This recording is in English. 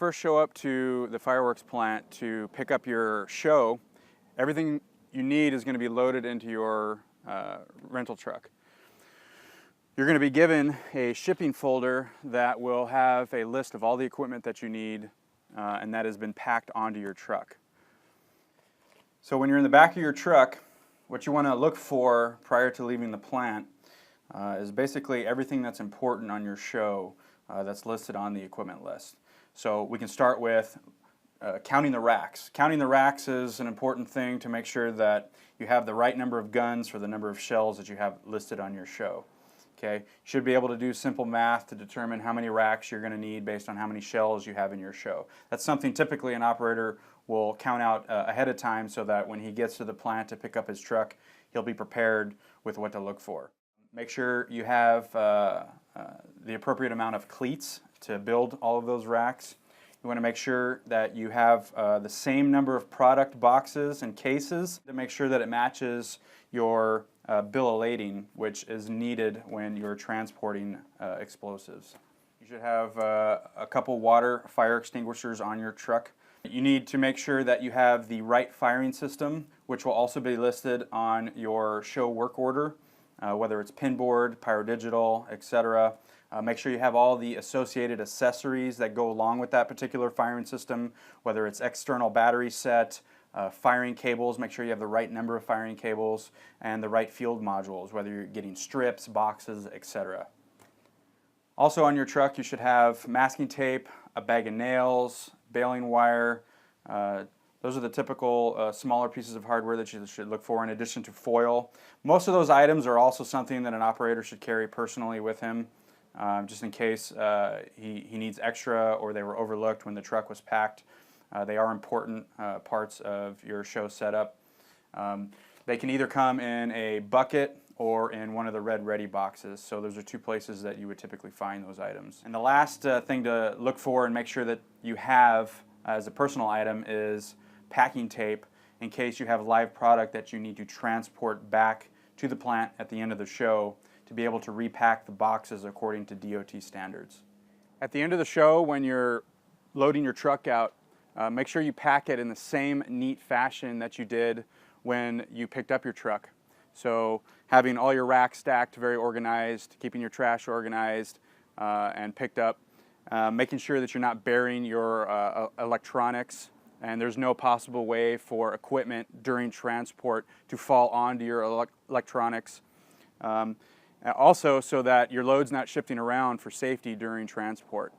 first show up to the fireworks plant to pick up your show, everything you need is going to be loaded into your rental truck. You're going to be given a shipping folder that will have a list of all the equipment that you need and that has been packed onto your truck. So when you're in the back of your truck, what you want to look for prior to leaving the plant is basically everything that's important on your show that's listed on the equipment list. So we can start with counting the racks. Counting the racks is an important thing to make sure that you have the right number of guns for the number of shells that you have listed on your show. Okay, you should be able to do simple math to determine how many racks you're going to need based on how many shells you have in your show. That's something typically an operator will count out ahead of time so that when he gets to the plant to pick up his truck, he'll be prepared with what to look for. Make sure you have the appropriate amount of cleats to build all of those racks. You want to make sure that you have the same number of product boxes and cases to make sure that it matches your bill of lading, which is needed when you're transporting explosives. You should have a couple water fire extinguishers on your truck. You need to make sure that you have the right firing system, which will also be listed on your show work order, whether it's pinboard, pyrodigital, etc. Make sure you have all the associated accessories that go along with that particular firing system, whether it's external battery set, firing cables. Make sure you have the right number of firing cables and the right field modules, whether you're getting strips, boxes, etc. Also on your truck, you should have masking tape, a bag of nails, baling wire. Those are the typical smaller pieces of hardware that you should look for in addition to foil. Most of those items are also something that an operator should carry personally with him, just in case he needs extra or they were overlooked when the truck was packed. They are important parts of your show setup. They can either come in a bucket or in one of the red ready boxes. So those are two places that you would typically find those items. And the last thing to look for and make sure that you have as a personal item is packing tape in case you have live product that you need to transport back to the plant at the end of the show to be able to repack the boxes according to DOT standards. At the end of the show, when you're loading your truck out, make sure you pack it in the same neat fashion that you did when you picked up your truck. So having all your racks stacked very organized, keeping your trash organized and picked up, making sure that you're not burying your electronics, and there's no possible way for equipment during transport to fall onto your electronics. Also so that your load's not shifting around for safety during transport.